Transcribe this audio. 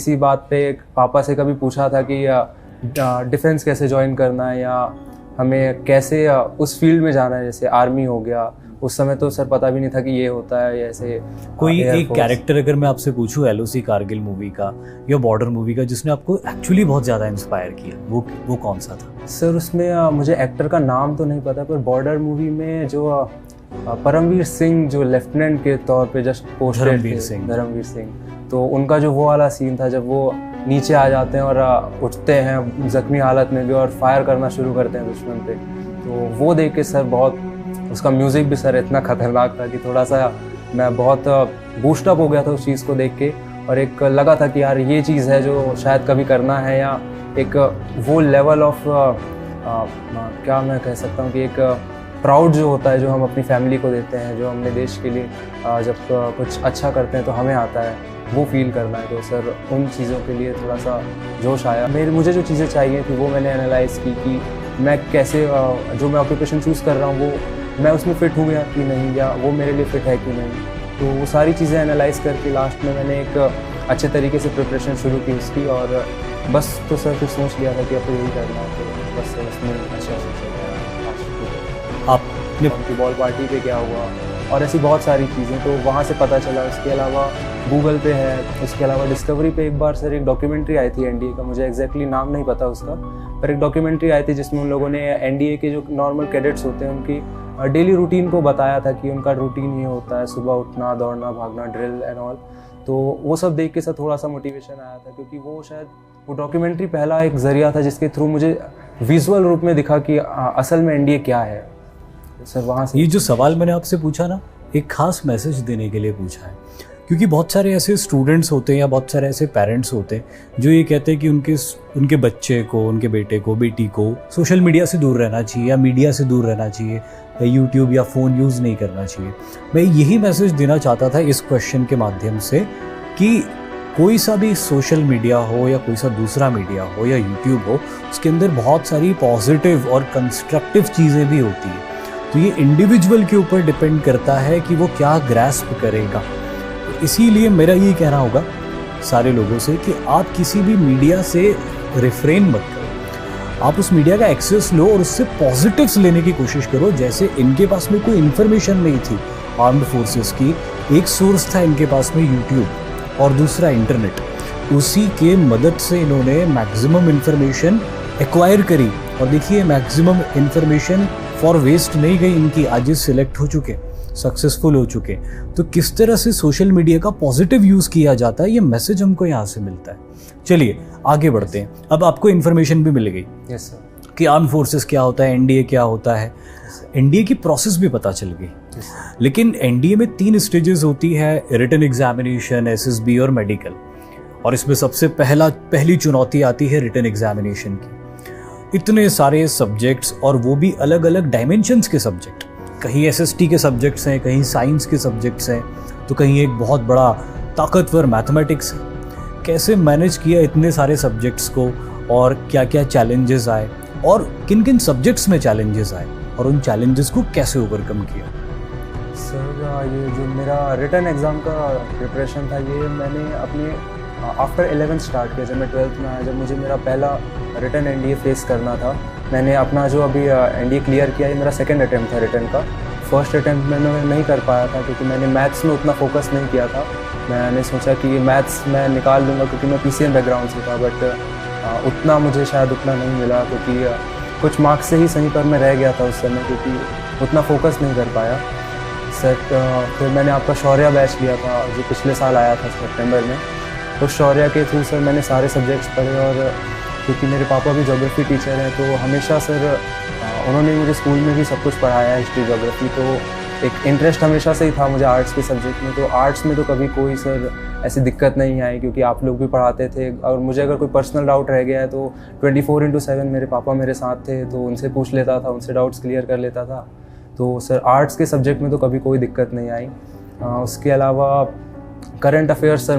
किसी बात पे पापा से कभी पूछा था कि डिफेंस कैसे ज्वाइन करना है या हमें कैसे उस फील्ड में जाना है, जैसे आर्मी हो गया, उस समय तो सर पता भी नहीं था कि ये होता है। ऐसे कोई एक कैरेक्टर अगर मैं आपसे पूछूं LOC कारगिल मूवी का या बॉर्डर मूवी का जिसने आपको एक्चुअली बहुत ज़्यादा इंस्पायर किया, वो कौन सा था? सर उसमें मुझे एक्टर का नाम तो नहीं पता, पर बॉर्डर मूवी में जो परमवीर सिंह जो लेफ्टिनेंट के तौर पे जस्ट पोस्टेड थे, धर्मवीर सिंह, तो उनका जो वो वाला सीन था जब वो नीचे आ जाते हैं और उठते हैं जख्मी हालत में भी और फायर करना शुरू करते हैं दुश्मन पे, तो वो देख के सर बहुत, उसका म्यूज़िक भी सर इतना ख़तरनाक था कि थोड़ा सा मैं बहुत बूस्टअप हो गया था उस चीज़ को देख के, और एक लगा था कि यार ये चीज़ है जो शायद कभी करना है, या एक वो लेवल ऑफ क्या मैं कह सकता हूँ कि एक प्राउड जो होता है जो हम अपनी फैमिली को देते हैं, जो हमने देश के लिए जब कुछ अच्छा करते हैं तो हमें आता है, वो फील करना है। तो सर उन चीज़ों के लिए थोड़ा सा जोश आया। मुझे जो चीज़ें चाहिए थी वो मैंने एनालाइज़ की कि मैं कैसे जो मैं ऑक्यूपेशन चूज़ कर रहा हूँ वो मैं उसमें फ़िट हूँ या कि नहीं, या वो मेरे लिए फ़िट है कि नहीं। तो वो सारी चीज़ें एनालाइज़ करके लास्ट में मैंने एक अच्छे तरीके से प्रिपरेशन शुरू की उसकी, और बस तो सर फिर सोच लिया था कि अब तो यही करना है, तो बस उसमें अच्छा आपने उनकी बॉल पार्टी पे क्या हुआ और ऐसी बहुत सारी चीज़ें तो वहाँ से पता चला। उसके अलावा गूगल पे है, उसके अलावा डिस्कवरी पे एक बार सर एक डॉक्यूमेंट्री आई थी NDA का, मुझे एग्जैक्टली नाम नहीं पता उसका, पर एक डॉक्यूमेंट्री आई थी जिसमें उन लोगों ने NDA के जो नॉर्मल कैडेट्स होते हैं उनकी डेली रूटीन को बताया था कि उनका रूटीन ये होता है, सुबह उठना, दौड़ना, भागना, ड्रिल एंड ऑल। तो वो सब देख के सर थोड़ा सा मोटिवेशन आया था, क्योंकि वो शायद वो डॉक्यूमेंट्री पहला एक ज़रिया था जिसके थ्रू मुझे विजुअल रूप में दिखा कि असल में NDA क्या है। सर वहाँ से ये जो सवाल मैंने आपसे पूछा ना, एक खास मैसेज देने के लिए पूछा है, क्योंकि बहुत सारे ऐसे स्टूडेंट्स होते हैं या बहुत सारे ऐसे पेरेंट्स होते हैं जो ये कहते हैं कि उनके बच्चे को, उनके बेटे को, बेटी को सोशल मीडिया से दूर रहना चाहिए या मीडिया से दूर रहना चाहिए या यूट्यूब या फ़ोन यूज़ नहीं करना चाहिए। मैं यही मैसेज देना चाहता था इस क्वेश्चन के माध्यम से कि कोई सा भी सोशल मीडिया हो या कोई सा दूसरा मीडिया हो या यूट्यूब हो, उसके अंदर बहुत सारी पॉजिटिव और कंस्ट्रक्टिव चीज़ें भी होती हैं। तो ये इंडिविजुअल के ऊपर डिपेंड करता है कि वो क्या ग्रैस्प करेगा। तो इसीलिए मेरा ये कहना होगा सारे लोगों से कि आप किसी भी मीडिया से रिफ्रेन मत करो, आप उस मीडिया का एक्सेस लो और उससे पॉजिटिव्स लेने की कोशिश करो। जैसे इनके पास में कोई इन्फॉर्मेशन नहीं थी आर्म्ड फोर्सेस की, एक सोर्स था इनके पास में यूट्यूब और दूसरा इंटरनेट, उसी के मदद से इन्होंने मैक्सिमम इन्फॉर्मेशन एक्वायर करी। और देखिए मैक्सिमम इन्फॉर्मेशन फॉर वेस्ट नहीं गई इनकी, आज ये सिलेक्ट हो चुके, सक्सेसफुल हो चुके। तो किस तरह से सोशल मीडिया का पॉजिटिव यूज़ किया जाता है, ये मैसेज हमको यहाँ से मिलता है। चलिए आगे बढ़ते हैं। अब आपको इन्फॉर्मेशन भी मिल गई यस सर कि आर्म फोर्सेस क्या होता है, NDA क्या होता है, NDA की प्रोसेस भी पता चल गई। लेकिन NDA में 3 स्टेजेस होती है, रिटन एग्जामिनेशन, SSB और मेडिकल। और इसमें सबसे पहली चुनौती आती है रिटन एग्जामिनेशन की। इतने सारे सब्जेक्ट्स और वो भी अलग अलग डायमेंशंस के सब्जेक्ट, कहीं SST के सब्जेक्ट्स हैं, कहीं साइंस के सब्जेक्ट्स हैं, तो कहीं एक बहुत बड़ा ताकतवर मैथमेटिक्स है। कैसे मैनेज किया इतने सारे सब्जेक्ट्स को और क्या क्या चैलेंजेस आए और किन किन सब्जेक्ट्स में चैलेंजेस आए और उन चैलेंजेस को कैसे ओवरकम किया? सर ये जो मेरा रिटन एग्ज़ाम का प्रिपरेशन था ये मैंने अपने आफ्टर 11th स्टार्ट किया। जब मैं 12th में आया, जब मुझे मेरा पहला रिटन NDA फेस करना था, मैंने अपना जो अभी NDA क्लियर किया, ये मेरा सेकंड अटैम्प्ट था रिटन का। फर्स्ट अटैम्प्ट में मैं नहीं कर पाया था क्योंकि मैंने मैथ्स में उतना फोकस नहीं किया था। मैंने सोचा कि ये मैथ्स मैं निकाल लूँगा क्योंकि मैं PCM बैकग्राउंड से था, बट उतना मुझे शायद उतना नहीं मिला क्योंकि कुछ मार्क्स से ही सही पर मैं रह गया था उस समय, क्योंकि उतना फोकस नहीं कर पाया। फिर मैंने आपका शौर्य बैच लिया था जो पिछले साल आया था सितंबर में। उस शौर्य के थ्रू सर मैंने सारे सब्जेक्ट्स पढ़े, और क्योंकि मेरे पापा भी ज्योग्राफी टीचर हैं तो हमेशा सर उन्होंने मुझे स्कूल में भी सब कुछ पढ़ाया है, हिस्ट्री, ज्योग्राफी। तो एक इंटरेस्ट हमेशा से ही था मुझे आर्ट्स के सब्जेक्ट में। तो आर्ट्स में तो कभी कोई सर ऐसी दिक्कत नहीं आई क्योंकि आप लोग भी पढ़ाते थे, और मुझे अगर कोई पर्सनल डाउट रह गया है तो 24/7 मेरे पापा मेरे साथ थे, तो उनसे पूछ लेता था, उनसे डाउट्स क्लियर कर लेता था। तो सर आर्ट्स के सब्जेक्ट में तो कभी कोई दिक्कत नहीं आई। उसके अलावा करंट अफेयर्स सर